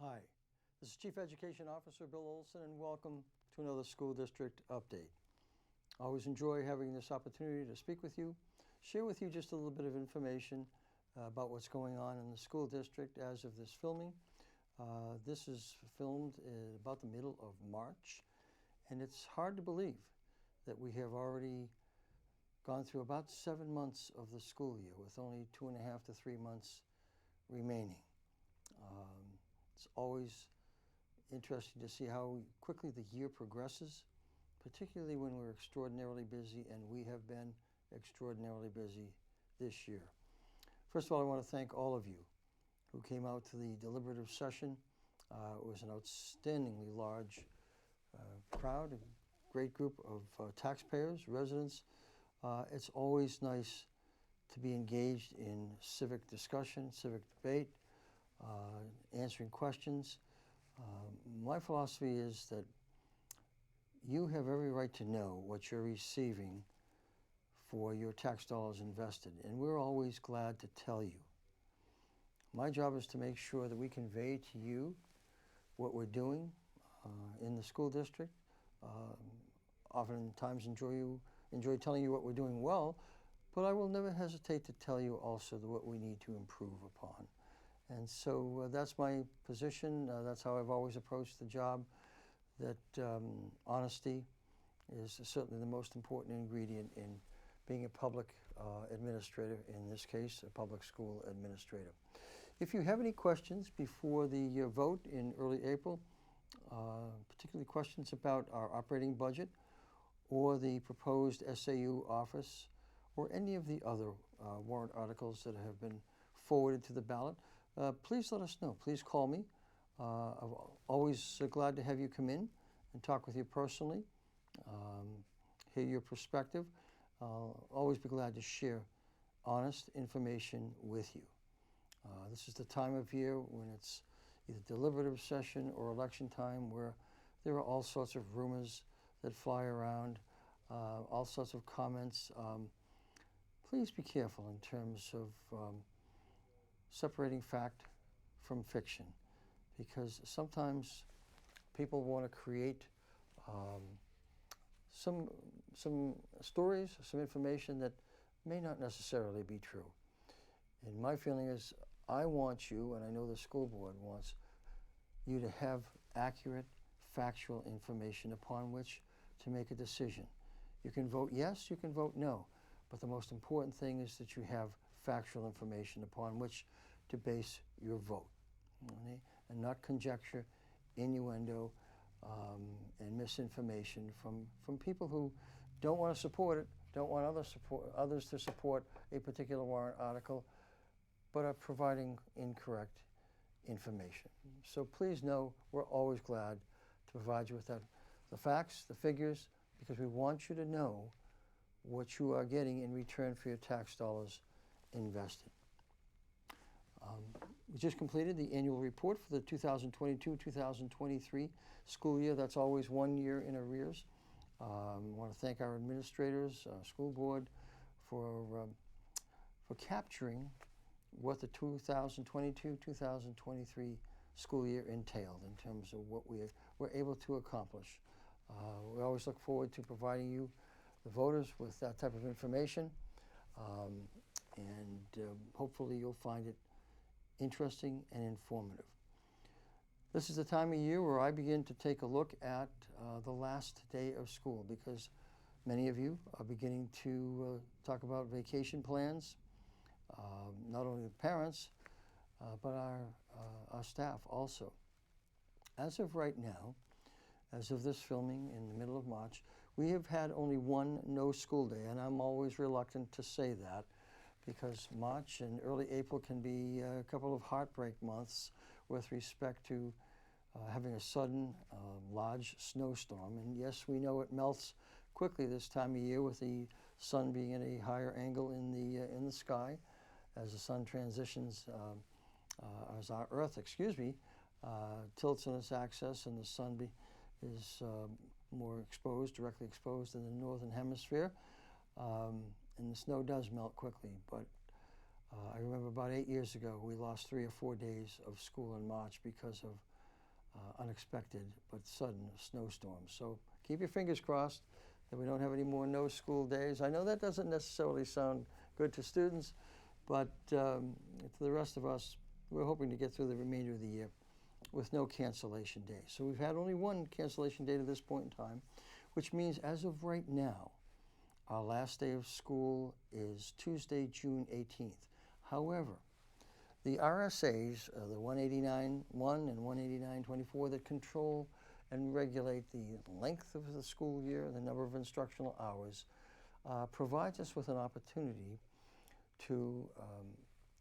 Hi, this is Chief Education Officer Bill Olson, and welcome to another school district update. I always enjoy having this opportunity to speak with you, share with you just a little bit of information about what's going on in the school district as of this filming. This is filmed in about the middle of March, and it's hard to believe that we have already gone through about 7 months of the school year with only 2.5 to 3 months remaining. It's always interesting to see how quickly the year progresses, particularly when we're extraordinarily busy, and we have been extraordinarily busy this year. First of all, I want to thank all of you who came out to the deliberative session. It was an outstandingly large crowd, a great group of taxpayers, residents. It's always nice to be engaged in civic discussion, civic debate, answering questions. My philosophy is that you have every right to know what you're receiving for your tax dollars invested, and we're always glad to tell you. My job is to make sure that we convey to you what we're doing in the school district. Oftentimes enjoy telling you what we're doing well, but I will never hesitate to tell you also what we need to improve upon. And so that's my position. That's how I've always approached the job, that honesty is certainly the most important ingredient in being a public administrator, in this case, a public school administrator. If you have any questions before the vote in early April, particularly questions about our operating budget or the proposed SAU office or any of the other warrant articles that have been forwarded to the ballot, please let us know. Please call me. I'm always glad to have you come in and talk with you personally, hear your perspective. I'll always be glad to share honest information with you. This is the time of year when it's either deliberative session or election time, where there are all sorts of rumors that fly around, all sorts of comments. Please be careful in terms of separating fact from fiction, because sometimes people want to create some stories, some information that may not necessarily be true. And my feeling is, I want you, and I know the school board wants you, to have accurate, factual information upon which to make a decision. You can vote yes, you can vote no, but the most important thing is that you have factual information upon which to base your vote, okay? And not conjecture, innuendo, and misinformation from people who don't want to support it, don't want others to support a particular warrant article, but are providing incorrect information. So please know we're always glad to provide you with the facts, the figures, because we want you to know what you are getting in return for your tax dollars invested. We just completed the annual report for the 2022-2023 school year. That's always 1 year in arrears. I want to thank our administrators, school board, for capturing what the 2022-2023 school year entailed in terms of what we were able to accomplish. We always look forward to providing you, the voters, with that type of information, and hopefully you'll find it interesting and informative. This is the time of year where I begin to take a look at the last day of school, because many of you are beginning to talk about vacation plans, not only the parents, but our staff also. As of right now, as of this filming in the middle of March, we have had only one no school day, and I'm always reluctant to say that, because March and early April can be a couple of heartbreak months with respect to having a sudden large snowstorm. And yes, we know it melts quickly this time of year, with the sun being at a higher angle in the sky as the sun transitions, as our Earth, tilts on its axis, and the sun is more exposed, directly exposed in the northern hemisphere. And the snow does melt quickly, but I remember about 8 years ago, we lost 3 or 4 days of school in March because of unexpected but sudden snowstorms. So keep your fingers crossed that we don't have any more no school days. I know that doesn't necessarily sound good to students, but to the rest of us, we're hoping to get through the remainder of the year with no cancellation days. So we've had only one cancellation date at this point in time, which means as of right now, our last day of school is Tuesday, June 18th. However, the RSAs, the 189.1 and 189.24 that control and regulate the length of the school year, the number of instructional hours, provides us with an opportunity to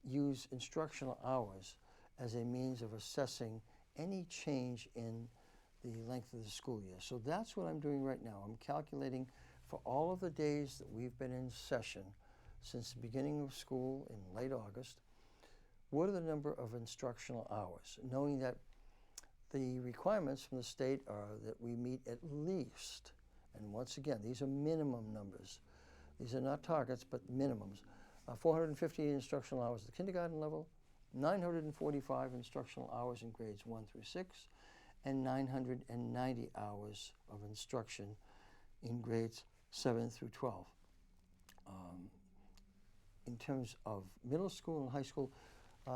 use instructional hours as a means of assessing any change in the length of the school year. So that's what I'm doing right now. I'm calculating for all of the days that we've been in session since the beginning of school in late August, what are the number of instructional hours, knowing that the requirements from the state are that we meet at least, and once again, these are minimum numbers. These are not targets, but minimums. 450 instructional hours at the kindergarten level, 945 instructional hours in grades 1 through 6, and 990 hours of instruction in grades 7 through 12. In terms of middle school and high school,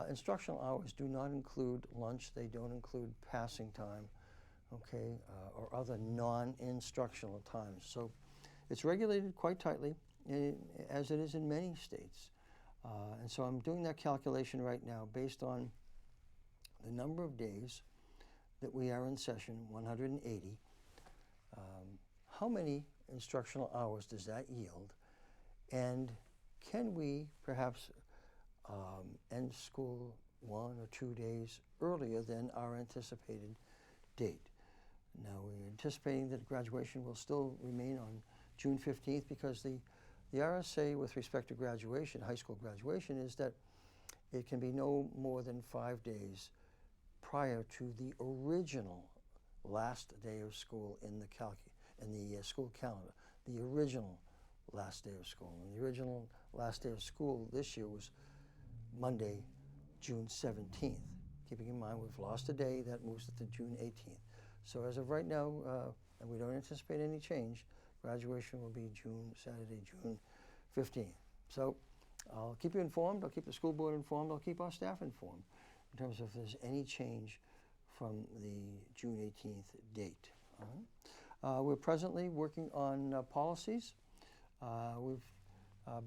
instructional hours do not include lunch. They don't include passing time, okay, or other non-instructional times. So it's regulated quite tightly, as it is in many states. And so I'm doing that calculation right now based on the number of days that we are in session, 180. How many instructional hours does that yield? And can we perhaps end school 1 or 2 days earlier than our anticipated date? Now, we're anticipating that graduation will still remain on June 15th because the RSA with respect to graduation, high school graduation, is that it can be no more than 5 days prior to the original last day of school in the school calendar, the original last day of school. And the original last day of school this year was Monday, June 17th. Keeping in mind we've lost a day, that moves it to June 18th. So as of right now, and we don't anticipate any change, graduation will be Saturday, June 15th. So I'll keep you informed, I'll keep the school board informed, I'll keep our staff informed in terms of if there's any change from the June 18th date. All right. We're presently working on policies. We've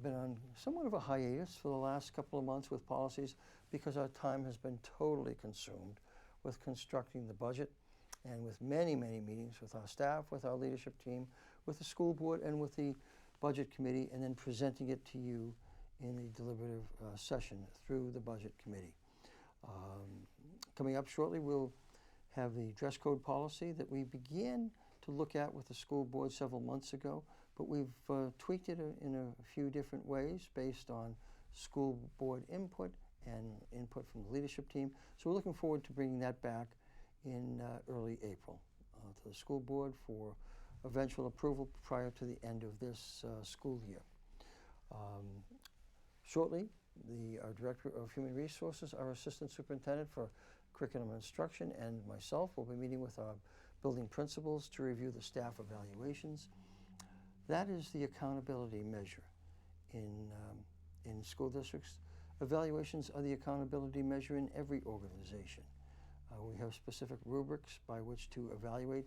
been on somewhat of a hiatus for the last couple of months with policies because our time has been totally consumed with constructing the budget and with many, many meetings with our staff, with our leadership team, with the school board, and with the budget committee, and then presenting it to you in the deliberative session through the budget committee. Coming up shortly, we'll have the dress code policy that we began to look at with the school board several months ago, but we've tweaked it in a few different ways based on school board input and input from the leadership team. So we're looking forward to bringing that back in early April to the school board for eventual approval prior to the end of this school year. Shortly, our Director of Human Resources, our Assistant Superintendent for Curriculum Instruction, and myself will be meeting with our building principals to review the staff evaluations. That is the accountability measure in school districts. Evaluations are the accountability measure in every organization. We have specific rubrics by which to evaluate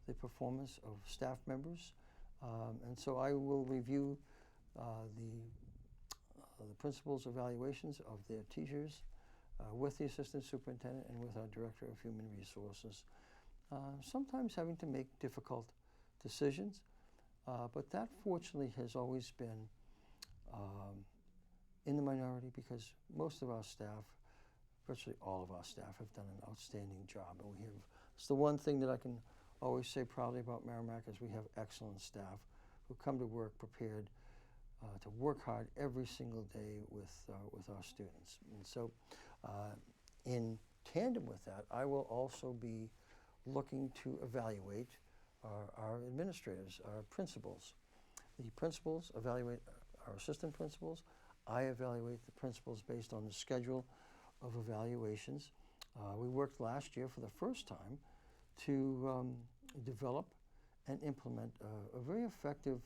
the performance of staff members. And so I will review the principal's evaluations of their teachers with the assistant superintendent and with our director of human resources, sometimes having to make difficult decisions, but that fortunately has always been in the minority because most of our staff, virtually all of our staff, have done an outstanding job. And it's the one thing that I can always say proudly about Merrimack is we have excellent staff who come to work prepared to work hard every single day with our students. And so in tandem with that, I will also be looking to evaluate our administrators, our principals. The principals evaluate our assistant principals. I evaluate the principals based on the schedule of evaluations. We worked last year for the first time to develop and implement a very effective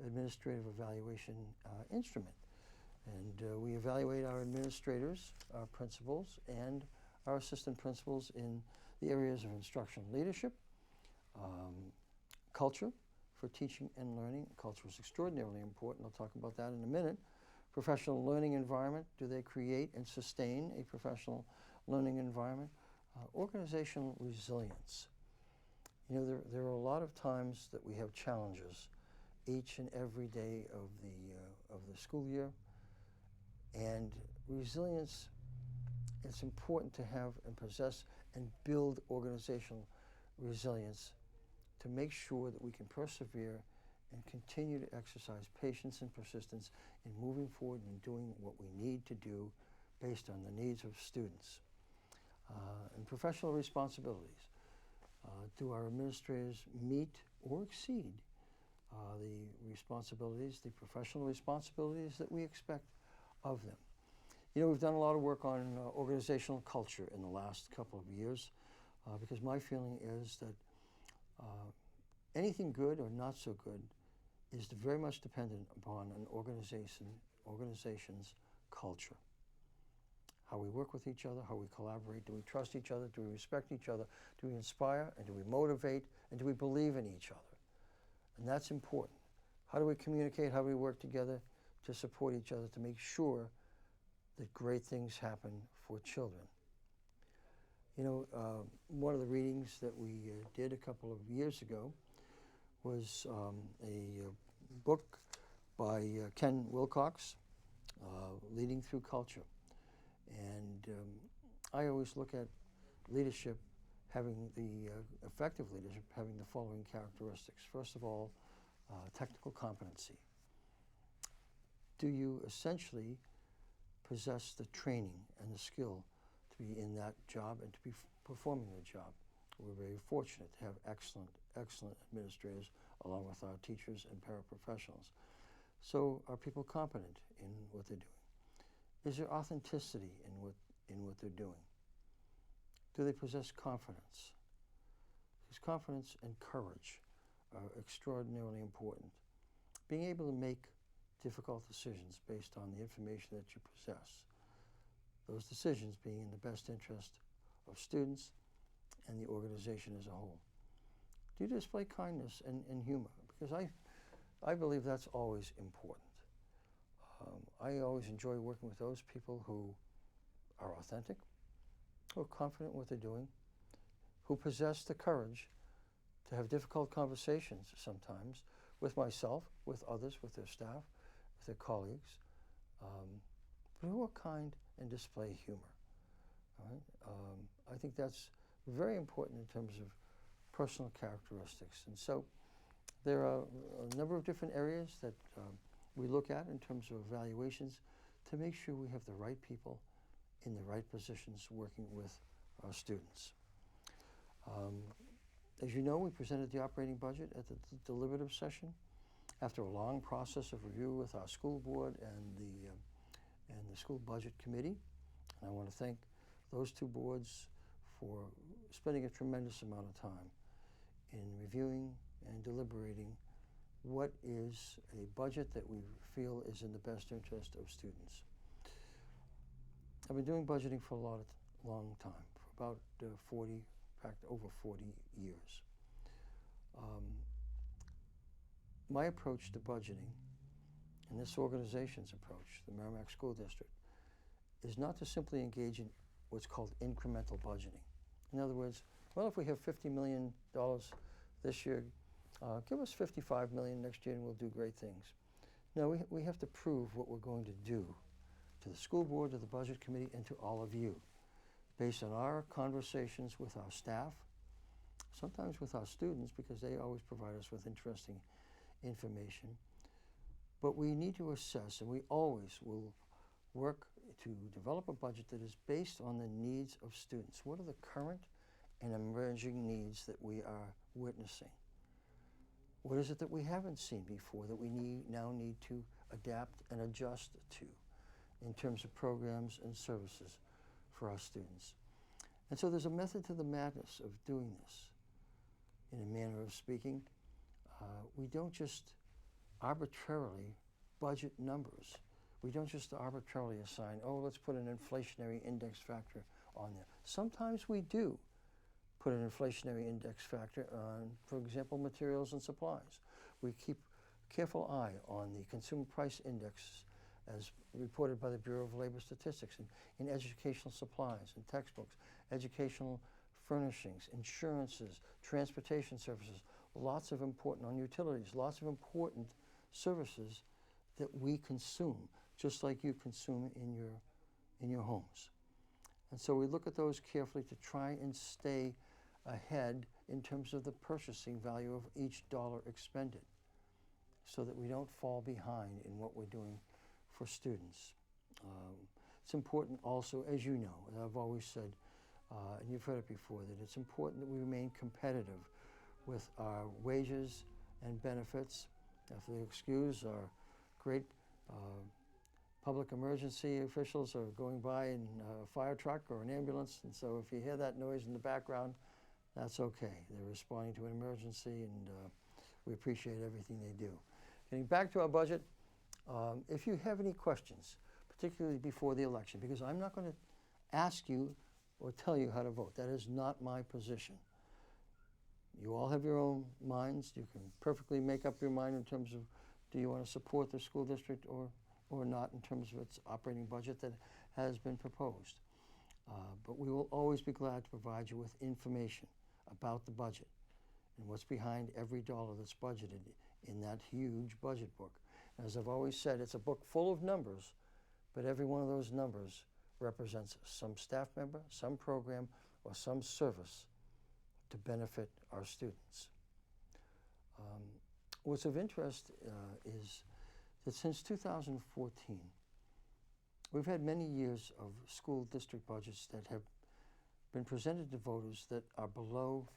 administrative evaluation instrument. And we evaluate our administrators, our principals, and our assistant principals in the areas of instructional leadership, culture for teaching and learning. Culture is extraordinarily important. I'll talk about that in a minute. Professional learning environment. Do they create and sustain a professional learning environment? Organizational resilience. You know, there are a lot of times that we have challenges each and every day of the school year, and resilience, it's important to have and possess and build organizational resilience to make sure that we can persevere and continue to exercise patience and persistence in moving forward and doing what we need to do based on the needs of students. And professional responsibilities. Do our administrators meet or exceed the responsibilities, the professional responsibilities that we expect of them? You know, we've done a lot of work on organizational culture in the last couple of years because my feeling is that anything good or not so good is very much dependent upon an organization's culture. How we work with each other, how we collaborate, do we trust each other, do we respect each other, do we inspire, and do we motivate, and do we believe in each other? And that's important. How do we communicate, how do we work together to support each other to make sure that great things happen for children? You know, one of the readings that we did a couple of years ago was a book by Ken Wilcox, Leading Through Culture. And I always look at leadership having the effective leadership having the following characteristics. First of all, technical competency. Do you essentially possess the training and the skill to be in that job and to be performing the job? We're very fortunate to have excellent administrators along with our teachers and paraprofessionals. So are people competent in what they're doing? Is there authenticity in what they're doing? Do they possess confidence? Because confidence and courage are extraordinarily important. Being able to make difficult decisions based on the information that you possess. Those decisions being in the best interest of students and the organization as a whole. Do you display kindness and humor? Because I believe that's always important. I always enjoy working with those people who are authentic, who are confident in what they're doing, who possess the courage to have difficult conversations sometimes with myself, with others, with their staff, with their colleagues, but who are kind and display humor. All right? I think that's very important in terms of personal characteristics. And so there are a number of different areas that we look at in terms of evaluations to make sure we have the right people in the right positions working with our students. As you know, we presented the operating budget at the deliberative session after a long process of review with our school board and the school budget committee. And I want to thank those two boards for spending a tremendous amount of time in reviewing and deliberating what is a budget that we feel is in the best interest of students. I've been doing budgeting for a long time, for about 40, in fact, over 40 years. My approach to budgeting, and this organization's approach, the Merrimack School District, is not to simply engage in what's called incremental budgeting. In other words, well, if we have $50 million this year, give us $55 million next year and we'll do great things. No, we have to prove what we're going to do to the school board, to the budget committee, and to all of you, based on our conversations with our staff, sometimes with our students, because they always provide us with interesting information. But we need to assess, and we always will work to develop a budget that is based on the needs of students. What are the current and emerging needs that we are witnessing? What is it that we haven't seen before that we now need to adapt and adjust to in terms of programs and services for our students? And so there's a method to the madness of doing this, in a manner of speaking. We don't just arbitrarily budget numbers. We don't just arbitrarily assign, oh, let's put an inflationary index factor on there. Sometimes we do put an inflationary index factor on, for example, materials and supplies. We keep a careful eye on the consumer price index as reported by the Bureau of Labor Statistics in educational supplies and textbooks, educational furnishings, insurances, transportation services, lots of important, on utilities, lots of important services that we consume, just like you consume in your homes. And so we look at those carefully to try and stay ahead in terms of the purchasing value of each dollar expended, so that we don't fall behind in what we're doing for students. It's important also, as you know, and I've always said, and you've heard it before, that it's important that we remain competitive with our wages and benefits. If you'll excuse, our great public emergency officials are going by in a fire truck or an ambulance, and so if you hear that noise in the background, that's okay. They're responding to an emergency, and we appreciate everything they do. Getting back to our budget, if you have any questions, particularly before the election, because I'm not going to ask you or tell you how to vote. That is not my position. You all have your own minds. You can perfectly make up your mind in terms of, do you want to support the school district or not in terms of its operating budget that has been proposed. But we will always be glad to provide you with information about the budget and what's behind every dollar that's budgeted in that huge budget book. As I've always said, it's a book full of numbers, but every one of those numbers represents some staff member, some program, or some service to benefit our students. What's of interest is that since 2014, we've had many years of school district budgets that have been presented to voters that are below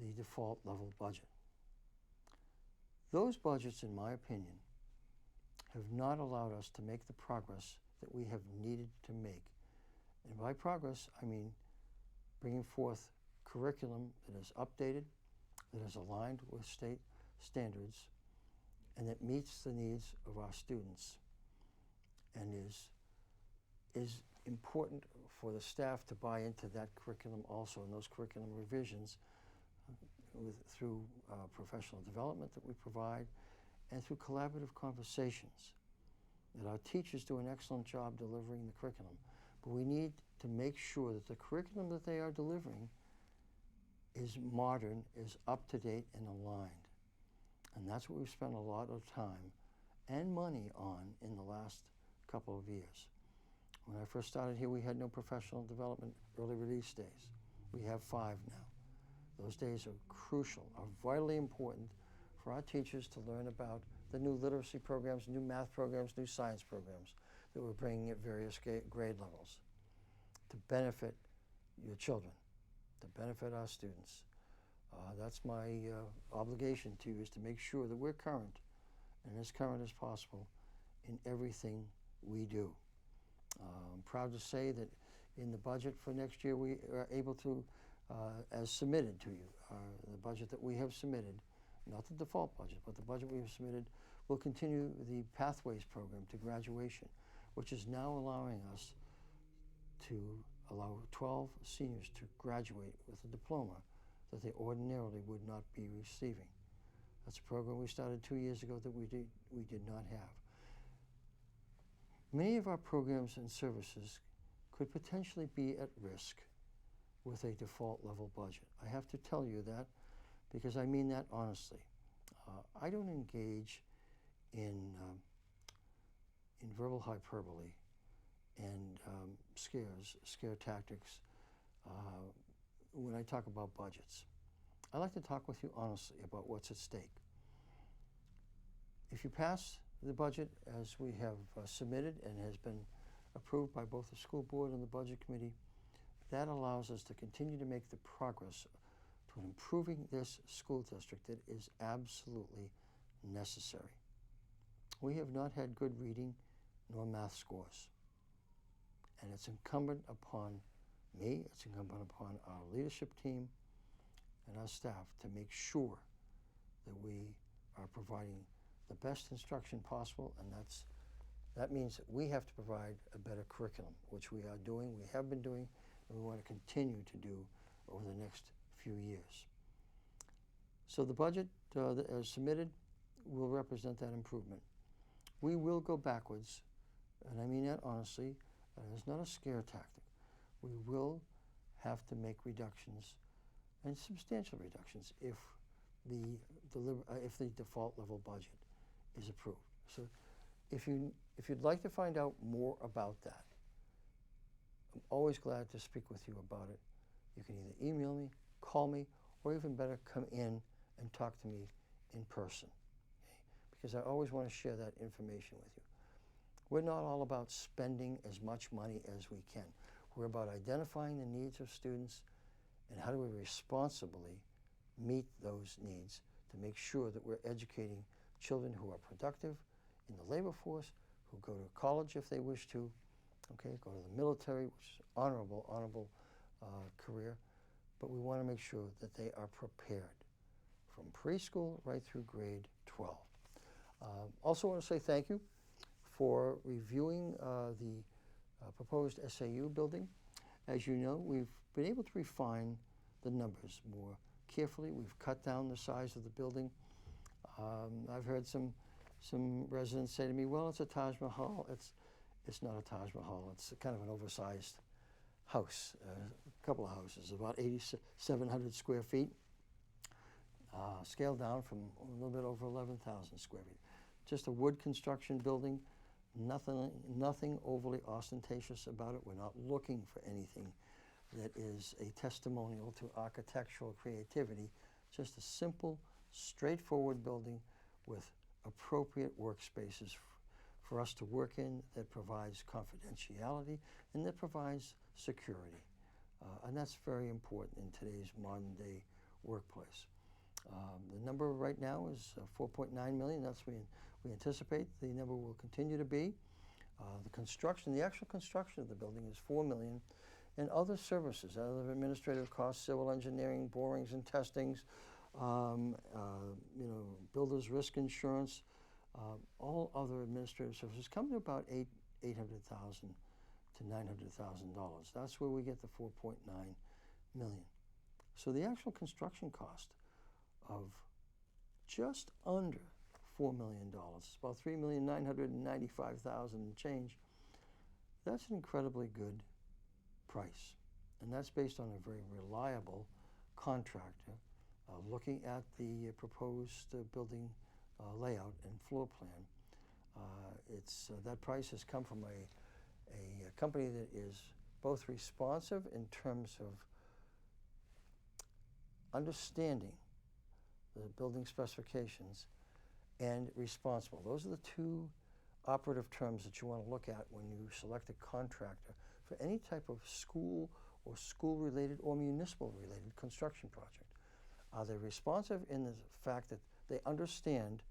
the default level budget. Those budgets, in my opinion, have not allowed us to make the progress that we have needed to make. And by progress, I mean bringing forth curriculum that is updated, that is aligned with state standards, and that meets the needs of our students, and is important for the staff to buy into that curriculum also, and those curriculum revisions through professional development that we provide, and through collaborative conversations. That our teachers do an excellent job delivering the curriculum, but we need to make sure that the curriculum that they are delivering is modern, is up to date, and aligned. And that's what we've spent a lot of time and money on in the last couple of years. When I first started here, we had no professional development early release days. We have 5 now. Those days are crucial, are vitally important for our teachers to learn about the new literacy programs, new math programs, new science programs that we're bringing at various grade levels to benefit your children, to benefit our students. That's my obligation to you, is to make sure that we're current, and as current as possible, in everything we do. I'm proud to say that in the budget for next year, we are able to, as submitted to you, the budget that we have submitted, not the default budget, but the budget we have submitted, will continue the Pathways program to graduation, which is now allowing us to allow 12 seniors to graduate with a diploma that they ordinarily would not be receiving. That's a program we started 2 years ago that we did not have. Many of our programs and services could potentially be at risk with a default level budget. I have to tell you that because I mean that honestly. I don't engage in verbal hyperbole and scare tactics when I talk about budgets. I like to talk with you honestly about what's at stake. If you pass the budget as we have submitted and has been approved by both the school board and the budget committee, that allows us to continue to make the progress toward improving this school district that is absolutely necessary. We have not had good reading nor math scores, and it's incumbent upon me, it's incumbent upon our leadership team and our staff to make sure that we are providing the best instruction possible, and that means that we have to provide a better curriculum, which we are doing, we have been doing, and we want to continue to do over the next few years. So the budget as submitted will represent that improvement. We will go backwards, and I mean that honestly. It's not a scare tactic. We will have to make reductions, and substantial reductions, if the default level budget is approved. So if you'd like to find out more about that, I'm always glad to speak with you about it. You can either email me, call me, or even better, come in and talk to me in person, okay? Because I always want to share that information with you. We're not all about spending as much money as we can. We're about identifying the needs of students and how do we responsibly meet those needs to make sure that we're educating children who are productive in the labor force, who go to college if they wish to, okay, go to the military, which is an honorable career, but we want to make sure that they are prepared from preschool right through grade 12. Also want to say thank you for reviewing the proposed SAU building. As you know, we've been able to refine the numbers more carefully. We've cut down the size of the building. I've heard some residents say to me, well, it's a Taj Mahal. It's not a Taj Mahal. It's kind of an oversized house, a couple of houses, about 8,700 square feet, scaled down from a little bit over 11,000 square feet. Just a wood construction building, nothing overly ostentatious about it. We're not looking for anything that is a testimonial to architectural creativity, just a simple, straightforward building with appropriate workspaces for us to work in, that provides confidentiality and that provides security. And that's very important in today's modern day workplace. The number right now is 4.9 million. That's what we anticipate the number will continue to be. The actual construction of the building is 4 million. And other services, other administrative costs, civil engineering, borings and testings, builder's risk insurance, all other administrative services come to about $800,000 to $900,000. That's where we get the 4.9 million. So the actual construction cost of just under $4 million, it's about $3,995,000 and change. That's an incredibly good price, and that's based on a very reliable contractor looking at the proposed building layout and floor plan. That price has come from a company that is both responsive in terms of understanding the building specifications and responsible. Those are the two operative terms that you want to look at when you select a contractor for any type of school or school-related or municipal-related construction project. Are they responsive in the fact that they understand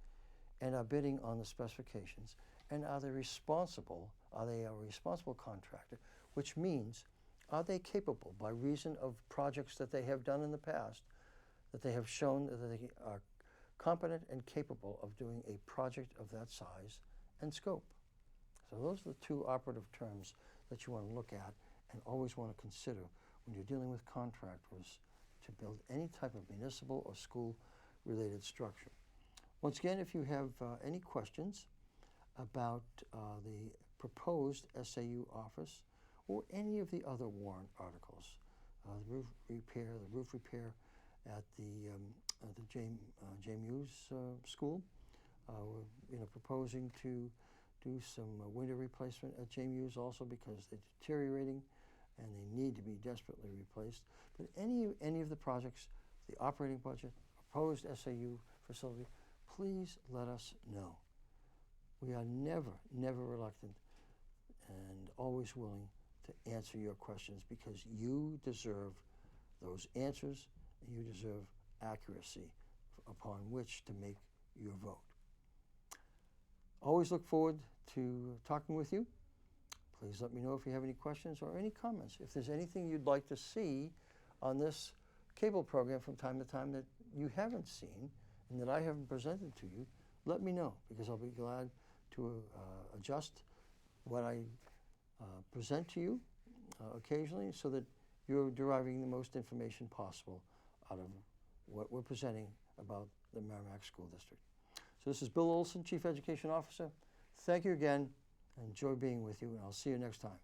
and are bidding on the specifications? And are they responsible? Are they a responsible contractor? Which means, are they capable, by reason of projects that they have done in the past, that they have shown that they are competent and capable of doing a project of that size and scope? So those are the two operative terms that you want to look at and always want to consider when you're dealing with contractors to build any type of municipal or school-related structure. Once again, if you have any questions about the proposed SAU office or any of the other warrant articles, the roof repair at the JMU's school, we're proposing to do some window replacement at JMU's also because they're deteriorating and they need to be desperately replaced. But any of the projects, the operating budget, proposed SAU facility, please let us know. We are never reluctant and always willing to answer your questions because you deserve those answers and you deserve accuracy upon which to make your vote. Always look forward to talking with you. Please let me know if you have any questions or any comments. If there's anything you'd like to see on this cable program from time to time that you haven't seen and that I haven't presented to you, let me know, because I'll be glad to adjust what I present to you occasionally so that you're deriving the most information possible out of what we're presenting about the Merrimack School District. So this is Bill Olson, Chief Education Officer. Thank you again. I enjoy being with you, and I'll see you next time.